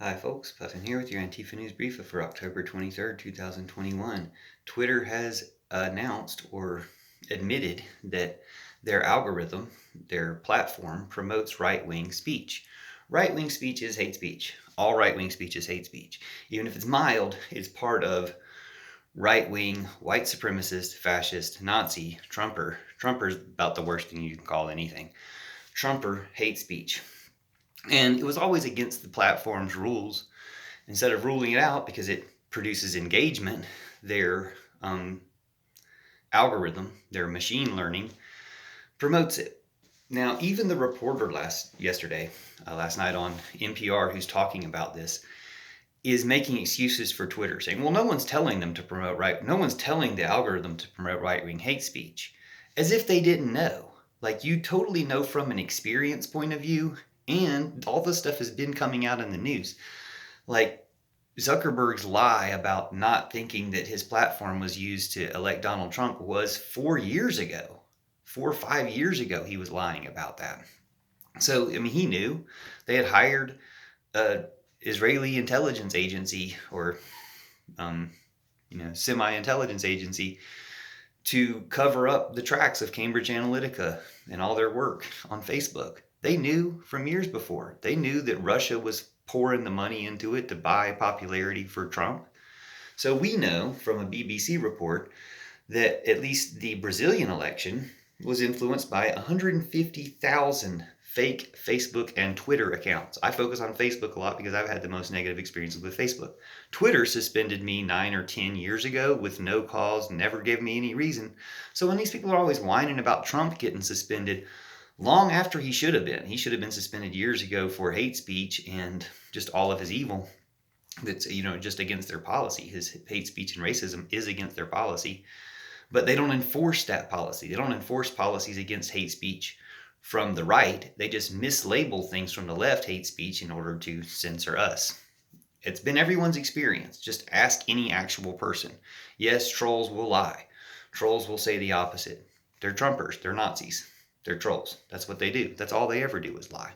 Hi folks, Puffin here with your Antifa News Briefa for October 23rd, 2021. Twitter has announced or admitted that their algorithm, their platform, promotes right-wing speech. Right-wing speech is hate speech. All right-wing speech is hate speech. Even if it's mild, it's part of right-wing, white supremacist, fascist, Nazi, Trumper. Trumper's about the worst thing you can call anything. Trumper hate speech. And it was always against the platform's rules. Instead of ruling it out because it produces engagement, their algorithm, their machine learning, promotes it. Now, even the reporter last night on NPR, who's talking about this, is making excuses for Twitter, saying, "Well, no one's telling them to promote no one's telling the algorithm to promote right-wing hate speech," as if they didn't know. Like, you totally know from an experience point of view, and all this stuff has been coming out in the news. Like, Zuckerberg's lie about not thinking that his platform was used to elect Donald Trump was 4 years ago. 4 or 5 years ago, he was lying about that. So, I mean, he knew. They had hired a Israeli intelligence agency or, semi-intelligence agency to cover up the tracks of Cambridge Analytica and all their work on Facebook. They knew from years before. They knew that Russia was pouring the money into it to buy popularity for Trump. So we know from a BBC report that at least the Brazilian election was influenced by 150,000 fake Facebook and Twitter accounts. I focus on Facebook a lot because I've had the most negative experiences with Facebook. Twitter suspended me 9 or 10 years ago with no cause, never gave me any reason. So when these people are always whining about Trump getting suspended, long after he should have been suspended years ago for hate speech and just all of his evil that's, just against their policy. His hate speech and racism is against their policy, but they don't enforce that policy. They don't enforce policies against hate speech from the right. They just mislabel things from the left hate speech in order to censor us. It's been everyone's experience. Just ask any actual person. Yes, trolls will lie. Trolls will say the opposite. They're Trumpers. They're Nazis. They're trolls. That's what they do. That's all they ever do is lie.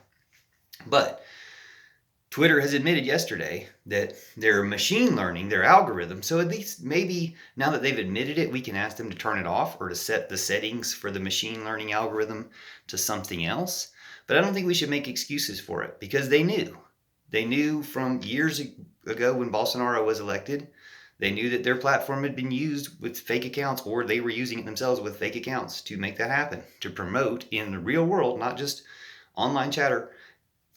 But Twitter has admitted yesterday that their machine learning, their algorithm, so at least maybe now that they've admitted it, we can ask them to turn it off or to set the settings for the machine learning algorithm to something else. But I don't think we should make excuses for it because they knew. They knew from years ago when Bolsonaro was elected. They knew that their platform had been used with fake accounts, or they were using it themselves with fake accounts to make that happen, to promote in the real world, not just online chatter,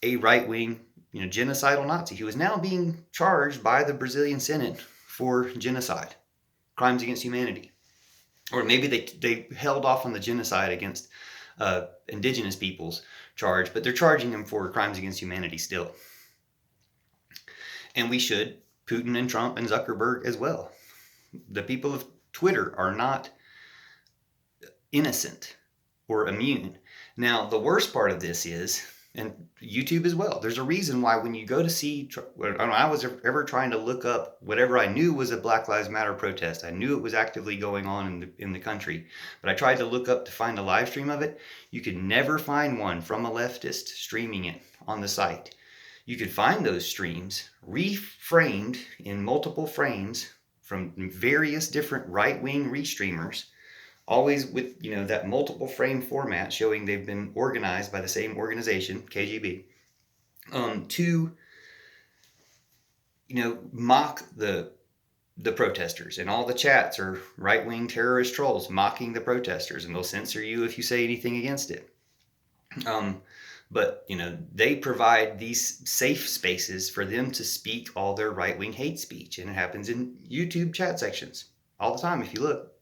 a right-wing, genocidal Nazi who is now being charged by the Brazilian Senate for genocide, crimes against humanity. Or maybe they held off on the genocide against indigenous peoples charge, but they're charging him for crimes against humanity still. And we should, Putin and Trump and Zuckerberg as well. The people of Twitter are not innocent or immune. Now, the worst part of this is, and YouTube as well, there's a reason why when you go to see, when I was ever trying to look up whatever I knew was a Black Lives Matter protest, I knew it was actively going on in the country, but I tried to look up to find a live stream of it. You could never find one from a leftist streaming it on the site. You could find those streams reframed in multiple frames from various different right-wing restreamers, always with, that multiple frame format showing they've been organized by the same organization, KGB, to, mock the protesters. And all the chats are right-wing terrorist trolls mocking the protesters, and they'll censor you if you say anything against it. But, they provide these safe spaces for them to speak all their right-wing hate speech. And it happens in YouTube chat sections all the time. If you look,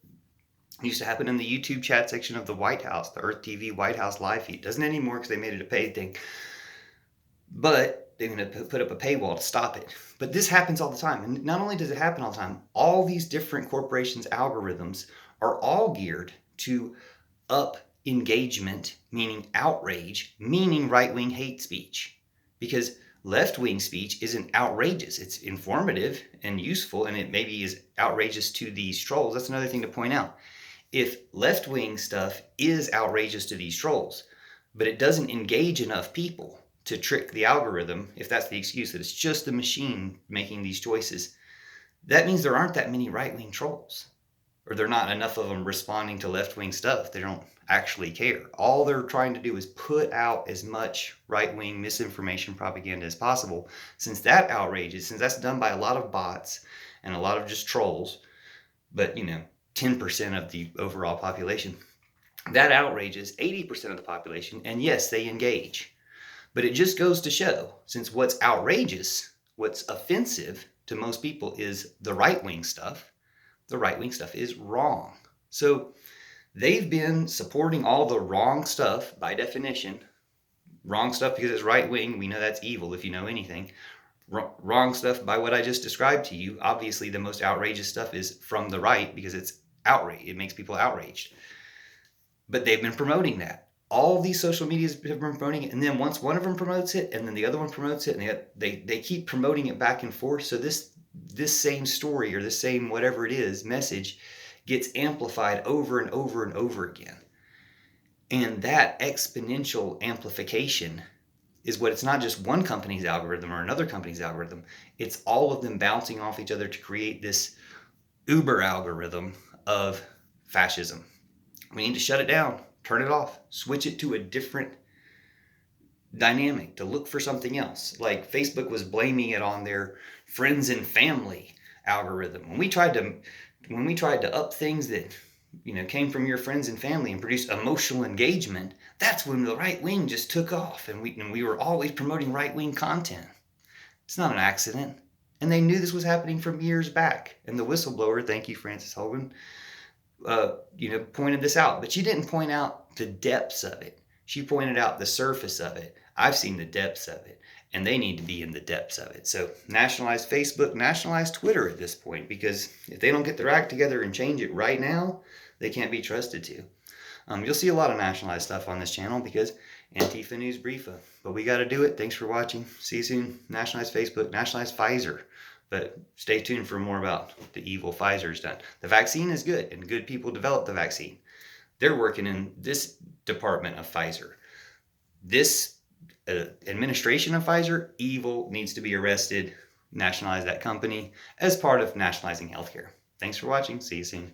it used to happen in the YouTube chat section of the White House, the Earth TV White House live feed. Doesn't anymore because they made it a paid thing. But they're going to put up a paywall to stop it. But this happens all the time. And not only does it happen all the time, all these different corporations' algorithms are all geared to up engagement, meaning outrage, meaning right-wing hate speech. Because left-wing speech isn't outrageous. It's informative and useful, and it maybe is outrageous to these trolls. That's another thing to point out. If left-wing stuff is outrageous to these trolls, but it doesn't engage enough people to trick the algorithm, if that's the excuse, that it's just the machine making these choices, that means there aren't that many right-wing trolls, or there are not enough of them responding to left-wing stuff. They don't actually care. All they're trying to do is put out as much right-wing misinformation propaganda as possible. Since that outrages, since that's done by a lot of bots and a lot of just trolls, but 10% of the overall population, that outrages 80% of the population, and yes, they engage. But it just goes to show, since what's outrageous, what's offensive to most people is the right-wing stuff, the right-wing stuff is wrong. So they've been supporting all the wrong stuff by definition. Wrong stuff because it's right-wing. We know that's evil if you know anything. Wrong stuff by what I just described to you. Obviously, the most outrageous stuff is from the right because it's outrage. It makes people outraged. But they've been promoting that. All these social medias have been promoting it, and then once one of them promotes it, and then the other one promotes it, and they keep promoting it back and forth. So this same story, or this same whatever it is message, gets amplified over and over and over again. And that exponential amplification is what, it's not just one company's algorithm or another company's algorithm. It's all of them bouncing off each other to create this Uber algorithm of fascism. We need to shut it down. Turn it off, switch it to a different dynamic, to look for something else. Like Facebook was blaming it on their friends and family algorithm. When we tried to up things that came from your friends and family and produce emotional engagement, that's when the right wing just took off, and we were always promoting right wing content. It's not an accident, and they knew this was happening from years back. And the whistleblower, thank you, Frances Hogan, pointed this out, but she didn't point out the depths of it. She pointed out the surface of it. I've seen the depths of it, and they need to be in the depths of it. So nationalize Facebook, nationalize Twitter at this point, because if they don't get their act together and change it right now, they can't be trusted to. You'll see a lot of nationalized stuff on this channel because Antifa News Briefa. But we got to do it. Thanks for watching. See you soon. Nationalize Facebook, nationalize Pfizer. But stay tuned for more about the evil Pfizer's done. The vaccine is good, and good people developed the vaccine. They're working in this department of Pfizer. This administration of Pfizer, evil, needs to be arrested. Nationalize that company as part of nationalizing healthcare. Thanks for watching. See you soon.